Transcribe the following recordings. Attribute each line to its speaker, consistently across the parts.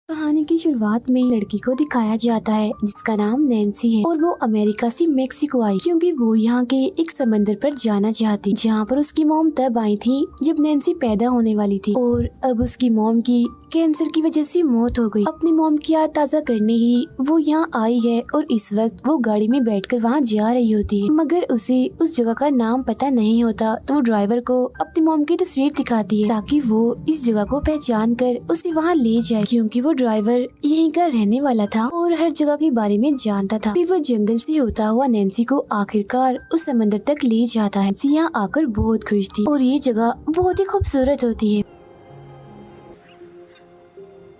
Speaker 1: कहानी की शुरुआत में लड़की को दिखाया जाता है जिसका नाम नैन्सी है और वो अमेरिका से मेक्सिको आई क्योंकि वो यहाँ के एक समंदर पर जाना चाहती, जहाँ पर उसकी मॉम तब आई थी जब नैन्सी पैदा होने वाली थी और अब उसकी मॉम की कैंसर की वजह से मौत हो गई। अपनी मॉम की याद ताज़ा करने ही वो यहाँ आई है और इस वक्त वो गाड़ी में बैठकर वहाँ जा रही होती है, मगर उसे उस जगह का नाम पता नहीं होता। तो वो ड्राइवर को अपनी मॉम की तस्वीर दिखाती है ताकि वो इस जगह को पहचान कर उसे वहाँ ले जाए, क्योंकि वो ड्राइवर यहीं का रहने वाला था और हर जगह के बारे में जानता था। फिर वो जंगल से होता हुआ नैन्सी को आखिरकार उस समंदर तक ले जाता है। नैन्सी यहाँ आकर बहुत खुश थी और ये जगह बहुत ही खूबसूरत होती है।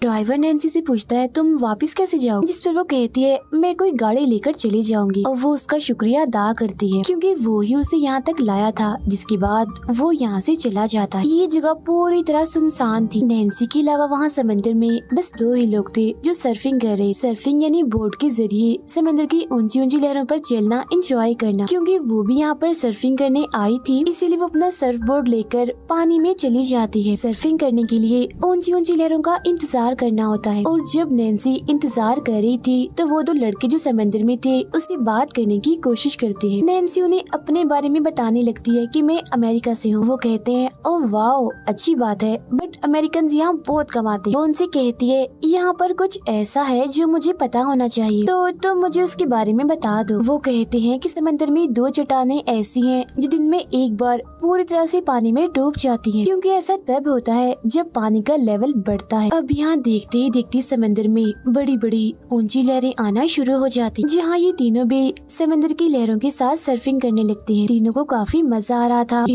Speaker 1: ड्राइवर नैन्सी से पूछता है तुम वापस कैसे जाओ, जिस पर वो कहती है मैं कोई गाड़ी लेकर चली जाऊंगी और वो उसका शुक्रिया अदा करती है क्योंकि वो ही उसे यहाँ तक लाया था। जिसके बाद वो यहाँ से चला जाता है। ये जगह पूरी तरह सुनसान थी। नैन्सी के अलावा वहाँ समंदर में बस दो ही लोग थे जो सर्फिंग कर रहे। सर्फिंग यानी बोट के जरिए समंदर की ऊंची ऊंची लहरों पर चलना, एंजॉय करना। क्योंकि वो भी यहाँ पर सर्फिंग करने आई थी इसीलिए वो अपना सर्फ बोर्ड लेकर पानी में चली जाती है। सर्फिंग करने के लिए ऊंची ऊंची लहरों का इंतजार करना होता है और जब नैन्सी इंतजार कर रही थी तो वो दो लड़के जो समंदर में थे उससे बात करने की कोशिश करते हैं। नैन्सी उन्हें अपने बारे में बताने लगती है कि मैं अमेरिका से हूँ। वो कहते हैं ओह वाओ अच्छी बात है, बट अमेरिकन यहाँ बहुत कमाते हैं। वो उनसे कहती है यहाँ पर कुछ ऐसा है जो मुझे पता होना चाहिए, तो मुझे उसके बारे में बता दो। वो कहते हैं कि समंदर में दो चट्टानें ऐसी हैं जो दिन में एक बार पूरी तरह से पानी में डूब जाती हैं, क्योंकि ऐसा तब होता है जब पानी का लेवल बढ़ता है। अब यहाँ देखते ही देखते समंदर में बड़ी बड़ी ऊंची लहरें आना शुरू हो जाती, जहाँ ये तीनों भी समंदर की लहरों के साथ सर्फिंग करने लगते हैं। तीनों को काफी मजा आ रहा था।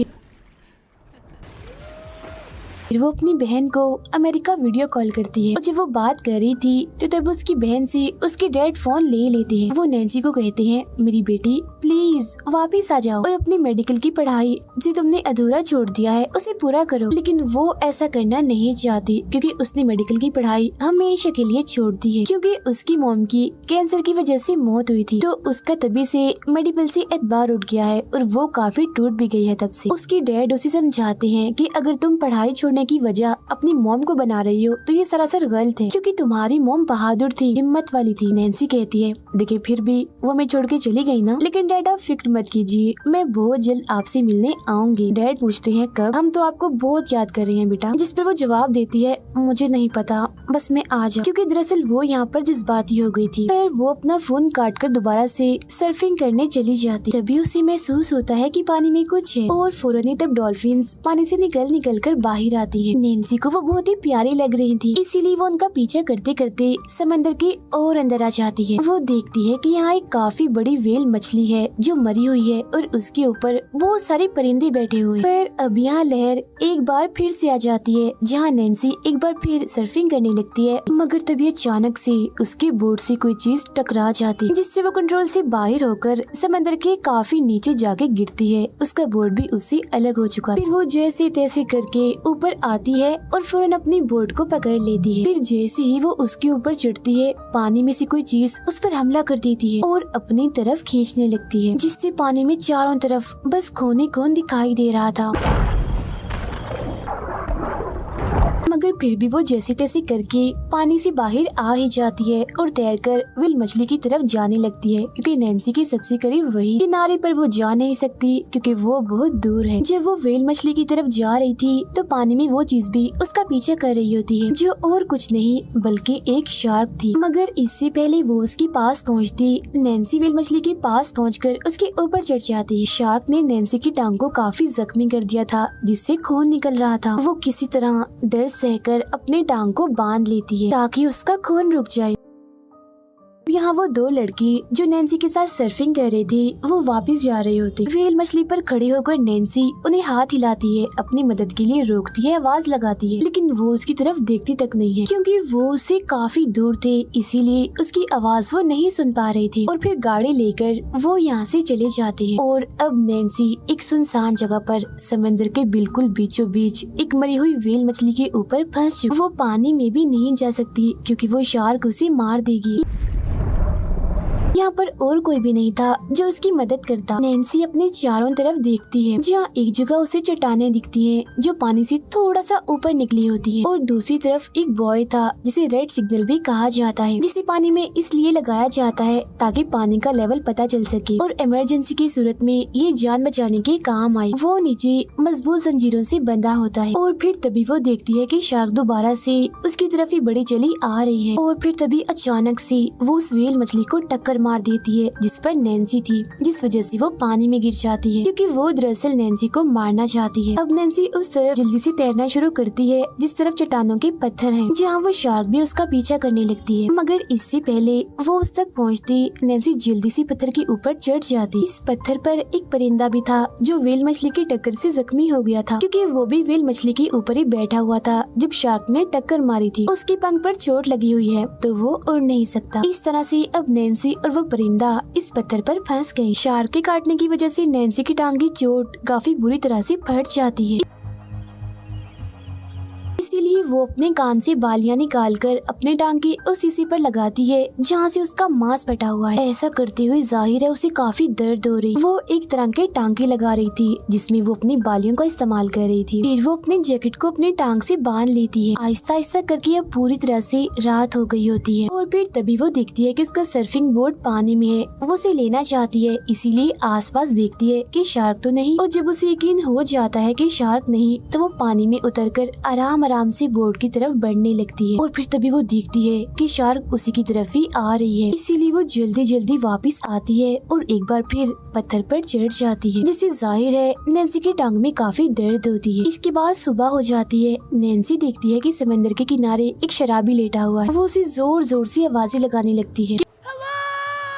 Speaker 1: फिर वो अपनी बहन को अमेरिका वीडियो कॉल करती है और जब वो बात कर रही थी तो तब उसकी बहन से उसके डैड फोन ले लेते हैं। वो नैन्सी को कहते हैं मेरी बेटी प्लीज वापस आ जाओ और अपनी मेडिकल की पढ़ाई जो तुमने अधूरा छोड़ दिया है उसे पूरा करो। लेकिन वो ऐसा करना नहीं चाहती क्योंकि उसने मेडिकल की पढ़ाई हमेशा के लिए छोड़ दी है, क्योंकि उसकी मॉम की कैंसर की वजह से मौत हुई थी। तो उसका तभी से मेडिकल से एतबार उठ गया है और वो काफी टूट भी गई है। तब से उसकी डैड उसे समझाते हैं कि अगर तुम पढ़ाई छोड़ने की वजह अपनी मॉम को बना रही हो तो ये सरासर गलत है, क्योंकि तुम्हारी मॉम बहादुर थी, हिम्मत वाली थी। नैन्सी कहती है देखिए फिर भी वो मैं छोड़ के चली गई ना, लेकिन डैड आप फिक्र मत कीजिए, मैं बहुत जल्द आपसे मिलने आऊंगी। डैड पूछते हैं कब? हम तो आपको बहुत याद कर रहे हैं बेटा। जिस पर वो जवाब देती है मुझे नहीं पता, बस मैं आ जाऊं, क्योंकि दरअसल वो यहाँ पर जज्बाती हो गई थी। फिर वो अपना फोन काट कर दोबारा से सर्फिंग करने चली जाती। तभी उसे महसूस होता है कि पानी में कुछ है और फौरन ही तब डॉल्फिन्स पानी से निकल कर बाहर आती है। नैन्सी को वो बहुत ही प्यारी लग रही थी, इसीलिए वो उनका पीछा करते करते समंदर के और अंदर आ जाती है। वो देखती है कि यहाँ एक काफी बड़ी व्हेल मछली है जो मरी हुई है और उसके ऊपर बहुत सारे परिंदे बैठे हुए। पर अब यहाँ लहर एक बार फिर से आ जाती है, जहाँ नैन्सी एक बार फिर सर्फिंग करने लगती है, मगर तभी अचानक से उसके बोट से कोई चीज टकरा जाती है, जिससे वो कंट्रोल से बाहर होकर समंदर के काफी नीचे जाके गिरती है। उसका बोट भी उससे अलग हो चुका। फिर वो जैसे तैसे करके ऊपर आती है और फौरन अपनी बोट को पकड़ लेती है। फिर जैसे ही वो उसके ऊपर चढ़ती है पानी में से कोई चीज उस पर हमला कर देती है और अपनी तरफ खींचने लगती है, जिससे पानी में चारों तरफ बस खून ही खून दिखाई दे रहा था। मगर फिर भी वो जैसे तैसे करके पानी से बाहर आ ही जाती है और तैरकर व्हेल मछली की तरफ जाने लगती है, क्योंकि नैन्सी के सबसे करीब वही किनारे पर वो जा नहीं सकती क्योंकि वो बहुत दूर है। जब वो व्हेल मछली की तरफ जा रही थी तो पानी में वो चीज भी उसका पीछा कर रही होती है, जो और कुछ नहीं बल्कि एक शार्क थी। मगर इससे पहले वो उसके पास पहुँचती, नैन्सी व्हेल मछली के पास पहुँचकर उसके ऊपर चढ़ जाती है। शार्क ने नैन्सी की टांग को काफी जख्मी कर दिया था, जिससे खून निकल रहा था। वो किसी तरह दर्द सहकर अपनी टांग को बांध लेती है ताकि उसका खून रुक जाए। यहाँ वो दो लड़की जो नैन्सी के साथ सर्फिंग कर रही थी वो वापस जा रहे होते। व्हेल मछली पर खड़ी होकर नैन्सी उन्हें हाथ हिलाती है, अपनी मदद के लिए रोकती है, आवाज लगाती है, लेकिन वो उसकी तरफ देखती तक नहीं है क्योंकि वो उससे काफी दूर थे, इसीलिए उसकी आवाज वो नहीं सुन पा रही थी। और फिर गाड़ी लेकर वो यहाँ से चले जाते हैं और अब नैन्सी एक सुनसान जगह पर समंदर के बिल्कुल बीचों बीच एक मरी हुई व्हेल मछली के ऊपर फंस चुकी। वो पानी में भी नहीं जा सकती क्योंकि वो शार्क उसे मार देगी। यहाँ पर और कोई भी नहीं था जो उसकी मदद करता। नैन्सी अपने चारों तरफ देखती है, जहाँ एक जगह उसे चट्टानें दिखती हैं जो पानी से थोड़ा सा ऊपर निकली होती हैं, और दूसरी तरफ एक बॉय था जिसे रेड सिग्नल भी कहा जाता है, जिसे पानी में इसलिए लगाया जाता है ताकि पानी का लेवल पता चल सके और इमरजेंसी की सूरत में ये जान बचाने के काम आए। वो नीचे मजबूत जंजीरों से बंधा होता है और फिर तभी वो देखती है कि शार्क दोबारा से उसकी तरफ ही बड़ी चली आ रही है, और फिर तभी अचानक से वो उस व्हेल मछली को टक्कर मार देती है जिस पर नैन्सी थी, जिस वजह से वो पानी में गिर जाती है क्योंकि वो दरअसल नैन्सी को मारना चाहती है। अब नैन्सी उस तरफ जल्दी से तैरना शुरू करती है जिस तरफ चट्टानों के पत्थर हैं, जहाँ वो शार्क भी उसका पीछा करने लगती है, मगर इससे पहले वो उस तक पहुँचती नैन्सी जल्दी से पत्थर के ऊपर चढ़ जाती। इस पत्थर पर एक परिंदा भी था जो व्हेल मछली की टक्कर से जख्मी हो गया था, क्योंकि वो भी व्हेल मछली के ऊपर ही बैठा हुआ था जब शार्क ने टक्कर मारी थी। उसके पंख पर चोट लगी हुई है तो वो उड़ नहीं सकता। इस तरह से अब नैन्सी और वो परिंदा इस पत्थर पर फंस गए। शार्क के काटने की वजह से नैन्सी की टांग की चोट काफी बुरी तरह से फट जाती है, इसीलिए वो अपने कान से बालियां निकालकर अपने टांग की उस हिस्से पर लगाती है जहाँ से उसका मांस फटा हुआ है। ऐसा करते हुए जाहिर है उसे काफी दर्द हो रही। वो एक तरह के टांके लगा रही थी जिसमें वो अपनी बालियों का इस्तेमाल कर रही थी। फिर वो अपने जैकेट को अपने टांग से बांध लेती है। आहिस्ता आहिस्ता करके अब पूरी तरह से रात हो गई होती है, और फिर तभी वो देखती है कि उसका सर्फिंग बोर्ड पानी में है। वो उसे लेना चाहती है, इसीलिए आसपास देखती है कि शार्क तो नहीं, और जब उसे यकीन हो जाता है कि शार्क नहीं तो वो पानी में उतरकर आराम से बोर्ड की तरफ बढ़ने लगती है, और फिर तभी वो देखती है कि शार्क उसी की तरफ ही आ रही है। इसीलिए वो जल्दी जल्दी वापस आती है और एक बार फिर पत्थर पर चढ़ जाती है, जिससे जाहिर है नैन्सी की टांग में काफी दर्द होती है। इसके बाद सुबह हो जाती है। नैन्सी देखती है कि समंदर के किनारे एक शराबी लेटा हुआ है। वो उसे जोर जोर से आवाजें लगाने लगती है,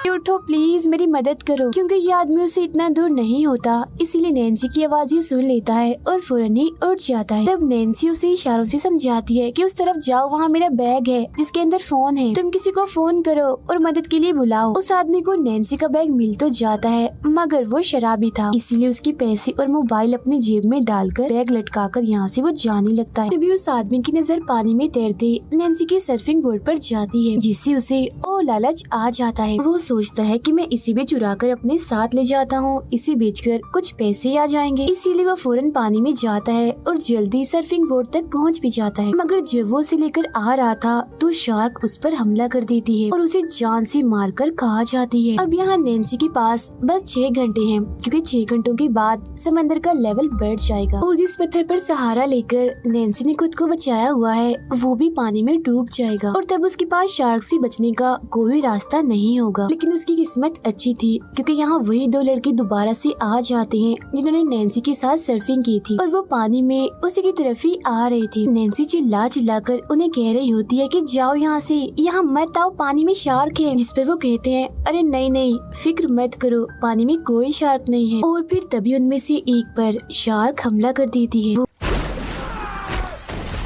Speaker 1: उठो प्लीज, मेरी मदद करो, क्योंकि ये आदमी उससे इतना दूर नहीं होता। इसीलिए नैन्सी की आवाज सुन लेता है और फौरन ही उठ जाता है। तब नैन्सी उसे इशारों से समझाती है कि उस तरफ जाओ, वहाँ मेरा बैग है जिसके अंदर फोन है, तुम किसी को फोन करो और मदद के लिए बुलाओ। उस आदमी को नैन्सी का बैग मिल तो जाता है, मगर वो शराबी था, इसीलिए उसके पैसे और मोबाइल अपनी जेब में डालकर बैग लटकाकर यहाँ से वो जाने लगता है। तभी उस आदमी की नजर पानी में तैरते नैन्सी के सर्फिंग बोर्ड पर जाती है, जिससे उसे और लालच आ जाता है। वो सोचता है कि मैं इसे भी चुरा कर अपने साथ ले जाता हूँ, इसे बेचकर कुछ पैसे आ जाएंगे। इसीलिए वो फौरन पानी में जाता है और जल्दी सर्फिंग बोर्ड तक पहुँच भी जाता है। मगर जब वो उसे लेकर आ रहा था तो शार्क उस पर हमला कर देती है और उसे जान से मारकर खा जाती है। अब यहाँ नैन्सी के पास बस 6 घंटे हैं, क्योंकि 6 घंटों के बाद समंदर का लेवल बढ़ जाएगा, और जिस पत्थर पर सहारा लेकर नैन्सी ने खुद को बचाया हुआ है वो भी पानी में डूब जाएगा, और तब उसके पास शार्क से बचने का कोई रास्ता नहीं होगा। लेकिन उसकी किस्मत अच्छी थी, क्योंकि यहाँ वही 2 लड़के दोबारा से आ जाते हैं जिन्होंने नैन्सी के साथ सर्फिंग की थी, और वो पानी में उसी की तरफ ही आ रहे थे। नैन्सी चिल्ला चिल्लाकर उन्हें कह रही होती है कि जाओ यहाँ से, यहाँ मत आओ, पानी में शार्क है। जिस पर वो कहते हैं अरे नहीं नहीं, फिक्र मत करो, पानी में कोई शार्क नहीं है। और फिर तभी उनमें से एक पर शार्क हमला कर देती है।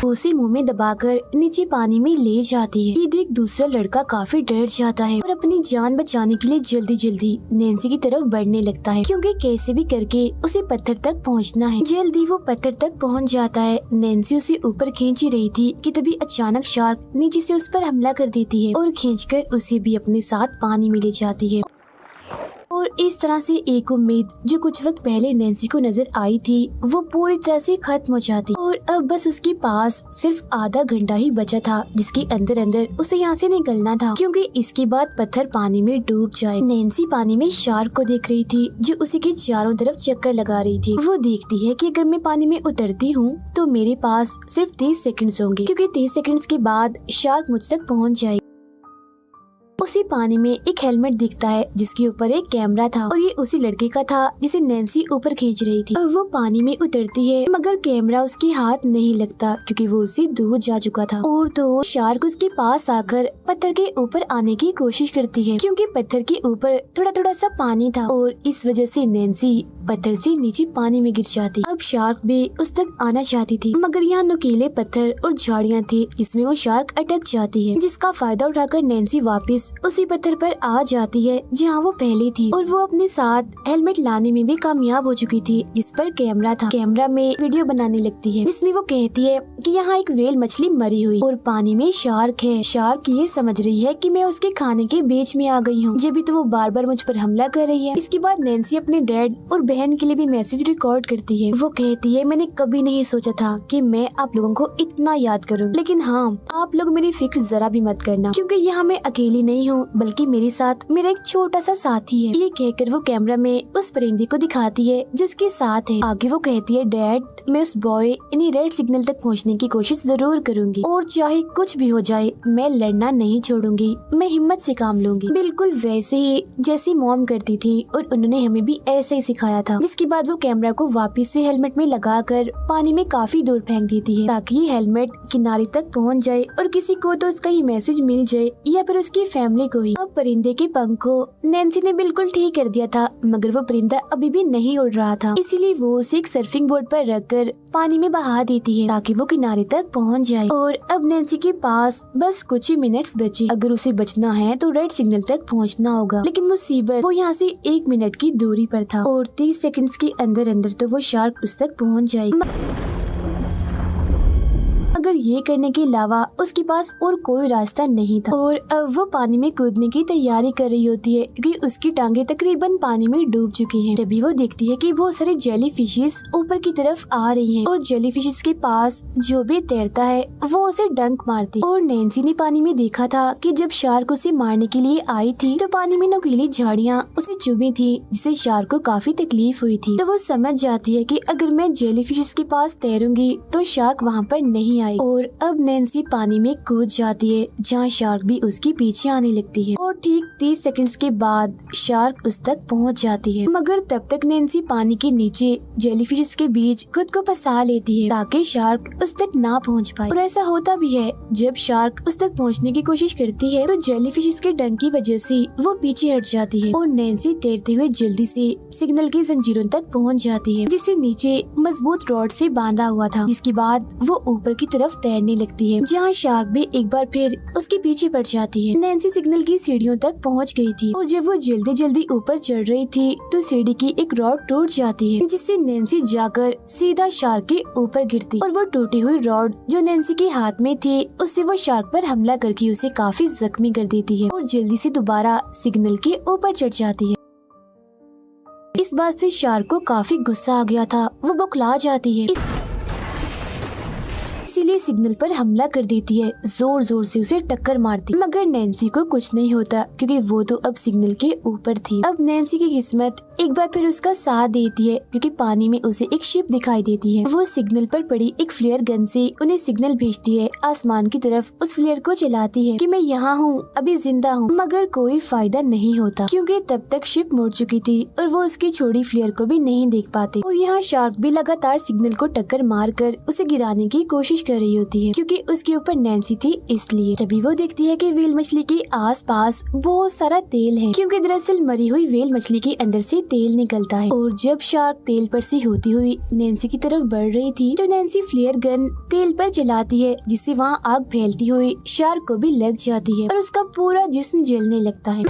Speaker 1: उसे मुंह में दबाकर नीचे पानी में ले जाती है। ये देख दूसरा लड़का काफी डर जाता है और अपनी जान बचाने के लिए जल्दी जल्दी नैन्सी की तरफ बढ़ने लगता है, क्योंकि कैसे भी करके उसे पत्थर तक पहुंचना है। जल्दी वो पत्थर तक पहुंच जाता है। नैन्सी उसे ऊपर खींच ही रही थी कि तभी अचानक शार्क नीचे से उस पर हमला कर देती है और खींचकर उसे भी अपने साथ पानी में ले जाती है। और इस तरह से एक उम्मीद जो कुछ वक्त पहले नैन्सी को नजर आई थी वो पूरी तरह से खत्म हो जाती, और अब बस उसके पास सिर्फ आधा घंटा ही बचा था जिसके अंदर अंदर उसे यहाँ से निकलना था, क्योंकि इसके बाद पत्थर पानी में डूब जाए। नैन्सी पानी में शार्क को देख रही थी जो उसी के चारों तरफ चक्कर लगा रही थी। वो देखती है कि अगर मैं पानी में उतरती हूँ तो मेरे पास सिर्फ 30 सेकंड्स होंगे, क्योंकि 30 सेकंड्स के बाद शार्क मुझ तक पहुँच जाएगा। उसी पानी में एक हेलमेट दिखता है जिसके ऊपर एक कैमरा था, और ये उसी लड़के का था जिसे नैन्सी ऊपर खींच रही थी। अब वो पानी में उतरती है, मगर कैमरा उसके हाथ नहीं लगता क्योंकि वो उससे दूर जा चुका था। और तो शार्क उसके पास आकर पत्थर के ऊपर आने की कोशिश करती है, क्योंकि पत्थर के ऊपर थोड़ा थोड़ा सा पानी था, और इस वजह से नैन्सी पत्थर से नीचे पानी में गिर जाती। अब शार्क भी उस तक आना चाहती थी, मगर यहाँ नुकीले पत्थर और झाड़ियाँ थी जिसमें वो शार्क अटक जाती है, जिसका फायदा उठाकर नैन्सी वापस उस उसी पत्थर पर आ जाती है जहाँ वो पहले थी और वो अपने साथ हेलमेट लाने में भी कामयाब हो चुकी थी, जिस पर कैमरा था। कैमरा में वीडियो बनाने लगती है जिसमें वो कहती है कि यहाँ एक व्हेल मछली मरी हुई और पानी में शार्क है। शार्क ये समझ रही है कि मैं उसके खाने के बीच में आ गई हूँ, जब भी तो वो बार बार मुझ पर हमला कर रही है। इसके बाद नैन्सी अपने डैड और बहन के लिए भी मैसेज रिकॉर्ड करती है। वो कहती है मैंने कभी नहीं सोचा था कि मैं आप लोगों को इतना याद करूंगी, लेकिन हाँ, आप लोग मेरी फिक्र जरा भी मत करना, क्योंकि यहाँ मैं अकेली नहीं हूँ, बल्कि मेरे साथ मेरा एक छोटा सा साथी है। ये कहकर वो कैमरा में उस परिंदे को दिखाती है जिसके साथ है। आगे वो कहती है डैड, मैं उस बॉय यानी रेड सिग्नल तक पहुँचने की कोशिश जरूर करूंगी और चाहे कुछ भी हो जाए मैं लड़ना नहीं छोड़ूंगी, मैं हिम्मत से काम लूंगी। बिल्कुल वैसे ही जैसी मॉम करती थी और उन्होंने हमें भी ऐसे ही सिखाया था। जिसके बाद वो कैमरा को वापस से हेलमेट में लगाकर पानी में काफी दूर फेंक देती है ताकि ये हेलमेट किनारे तक पहुंच जाए और किसी को तो उसका ये मैसेज मिल जाए या फिर उसकी फैमिली को ही। अब परिंदे के पंख को नैन्सी ने बिल्कुल ठीक कर दिया था, मगर वो परिंदा अभी भी नहीं उड़ रहा था, इसीलिए वो उसे एक सर्फिंग बोर्ड पर रखकर पानी में बहा देती है ताकि वो किनारे तक पहुंच जाए। और अब नैन्सी के पास बस कुछ ही मिनट्स बचे। अगर उसे बचना है तो रेड सिग्नल तक पहुंचना होगा, लेकिन मुसीबत वो यहाँ से 1 मिनट की दूरी पर था और 30 सेकंड्स के अंदर अंदर तो वो शार्क उस तक पहुंच जाएगी। अगर ये करने के अलावा उसके पास और कोई रास्ता नहीं था और अब वो पानी में कूदने की तैयारी कर रही होती है क्योंकि उसकी टांगे तकरीबन पानी में डूब चुकी हैं। तभी वो देखती है कि बहुत सारे जेली फिशेस ऊपर की तरफ आ रही हैं और जेली फिशेस के पास जो भी तैरता है वो उसे डंक मारती। और नैन्सी ने पानी में देखा था कि जब शार्क उसे मारने के लिए आई थी तो पानी में नुकीली झाड़ियाँ उसे चुभी थी, जिससे शार्क को काफी तकलीफ हुई थी। तो वो समझ जाती है कि अगर मैं जेली फिशेस के पास तैरूंगी तो शार्क वहाँ पर नहीं आएगी। और अब नैन्सी पानी में कूद जाती है जहाँ शार्क भी उसके पीछे आने लगती है और ठीक 30 सेकंड्स के बाद शार्क उस तक पहुँच जाती है। मगर तब तक नैन्सी पानी के नीचे जेलीफिश के बीच खुद को फंसा लेती है ताकि शार्क उस तक ना पहुँच पाए। और ऐसा होता भी है, जब शार्क उस तक पहुँचने की कोशिश करती है तो जेलीफिश के डंक की वजह से वो पीछे हट जाती है और नैन्सी तैरते हुए जल्दी से सिग्नल की जंजीरों तक पहुँच जाती है जिसे नीचे मजबूत रॉड से बांधा हुआ था। जिसके बाद वो ऊपर की तरफ तैरने लगती है जहाँ शार्क भी एक बार फिर उसके पीछे पड़ जाती है। नैन्सी सिग्नल की सीढ़ियों तक पहुँच गई थी और जब वो जल्दी जल्दी ऊपर चढ़ रही थी तो सीढ़ी की एक रॉड टूट जाती है जिससे नैन्सी जाकर सीधा शार्क के ऊपर गिरती और वो टूटी हुई रॉड जो नैन्सी के हाथ में थी उससे वो शार्क पर हमला करके उसे काफी जख्मी कर देती है और जल्दी से दोबारा सिग्नल के ऊपर चढ़ जाती है। इस बात से शार्क को काफी गुस्सा आ गया था, वो बौखला जाती है, इसीलिए सिग्नल पर हमला कर देती है, जोर जोर से उसे टक्कर मारती। मगर नैन्सी को कुछ नहीं होता क्योंकि वो तो अब सिग्नल के ऊपर थी। अब नैन्सी की किस्मत एक बार फिर उसका साथ देती है क्योंकि पानी में उसे एक शिप दिखाई देती है। वो सिग्नल पर पड़ी एक फ्लेयर गन से उन्हें सिग्नल भेजती है आसमान की तरफ। उस फ्लेयर को चलाती है कि मैं यहाँ हूँ, अभी जिंदा हूँ, मगर कोई फायदा नहीं होता क्योंकि तब तक शिप मुड़ चुकी थी और वो उसकी छोड़ी फ्लेयर को भी नहीं देख पाते। और यहाँ शार्क भी लगातार सिग्नल को टक्कर मार कर उसे गिराने की कोशिश कर रही होती है क्योंकि उसके ऊपर नैन्सी थी इसलिए। तभी वो देखती है कि व्हेल मछली के आसपास बहुत सारा तेल है क्योंकि दरअसल मरी हुई व्हेल मछली के अंदर से तेल निकलता है। और जब शार्क तेल पर से होती हुई नैन्सी की तरफ बढ़ रही थी तो नैन्सी फ्लेयर गन तेल पर चलाती है जिससे वहाँ आग फैलती हुई शार्क को भी लग जाती है और उसका पूरा जिस्म जलने लगता है।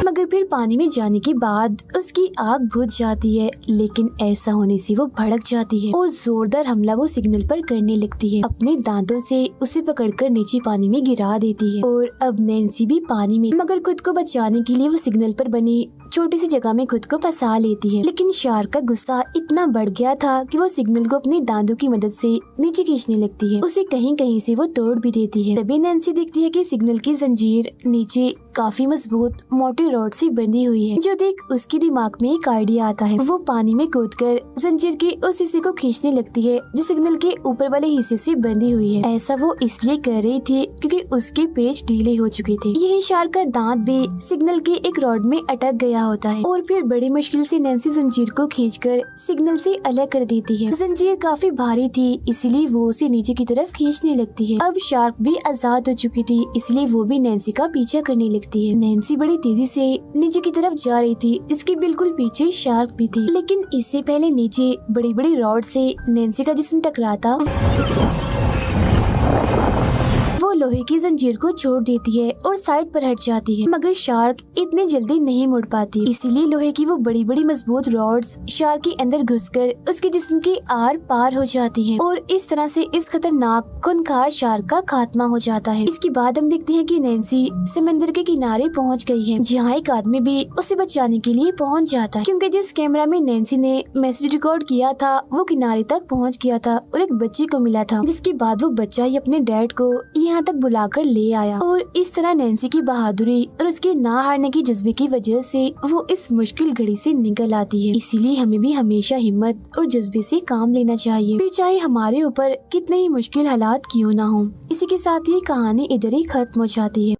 Speaker 1: मगर फिर पानी में जाने के बाद उसकी आग बुझ जाती है, लेकिन ऐसा होने से वो भड़क जाती है और जोरदार हमला वो सिग्नल पर करने लगती है। अपने दांतों से उसे पकड़कर नीचे पानी में गिरा देती है और अब नैन्सी भी पानी में, मगर खुद को बचाने के लिए वो सिग्नल पर बनी छोटी सी जगह में खुद को फंसा लेती है। लेकिन शार्क का गुस्सा इतना बढ़ गया था कि वो सिग्नल को अपने दांतों की मदद से नीचे खींचने लगती है। उसे कहीं कहीं से वो तोड़ भी देती है। तभी नैन्सी देखती है कि सिग्नल की जंजीर नीचे काफी मजबूत मोटी रॉड से बंधी हुई है, जो देख उसके दिमाग में एक आइडिया आता है। वो पानी में कूदकर जंजीर के उस हिस्से को खींचने लगती है जो सिग्नल के ऊपर वाले हिस्से से बंधी हुई है। ऐसा वो इसलिए कर रही थी क्योंकि उसके पेच ढीले हो चुके थे। यही शार्क का दांत भी सिग्नल के एक रॉड में अटक गया होता है और फिर बड़ी मुश्किल से नैन्सी जंजीर को खींचकर सिग्नल से अलग कर देती है। जंजीर काफी भारी थी इसीलिए वो उसे नीचे की तरफ खींचने लगती है। अब शार्क भी आजाद हो चुकी थी इसलिए वो भी नैन्सी का पीछा करने लगती है। नैन्सी बड़ी तेजी से नीचे की तरफ जा रही थी, इसके बिल्कुल पीछे शार्क भी थी, लेकिन इससे पहले नीचे बड़ी बड़ी रॉड से नैन्सी का जिस्म टकराता वो लोहे की जंजीर को छोड़ देती है और साइड पर हट जाती है, मगर शार्क इतनी जल्दी नहीं मुड़ पाती। इसीलिए लोहे की वो बड़ी बड़ी मजबूत रॉड्स शार्क के अंदर घुसकर उसके जिस्म के आर पार हो जाती हैं और इस तरह से इस खतरनाक खूंखार शार्क का खात्मा हो जाता है। इसके बाद हम देखते हैं कि नैन्सी समंदर के किनारे पहुंच गई है, जहां एक आदमी भी उसे बचाने के लिए पहुंच जाता है, क्योंकि जिस कैमरा में नैन्सी ने मैसेज रिकॉर्ड किया था वो किनारे तक पहुंच गया था और एक बच्चे को मिला था, जिसके बाद वो बच्चा ही अपने डैड को यहाँ तक बुलाकर ले आया। और इस तरह नैन्सी की बहादुरी और उसके ना हारने की जज्बे की वजह से वो इस मुश्किल घड़ी से निकल आती है। इसीलिए हमें भी हमेशा हिम्मत और जज्बे से काम लेना चाहिए, फिर चाहे हमारे ऊपर कितने ही मुश्किल हालात क्यों ना हो। इसी के साथ ये कहानी इधर ही खत्म हो जाती है।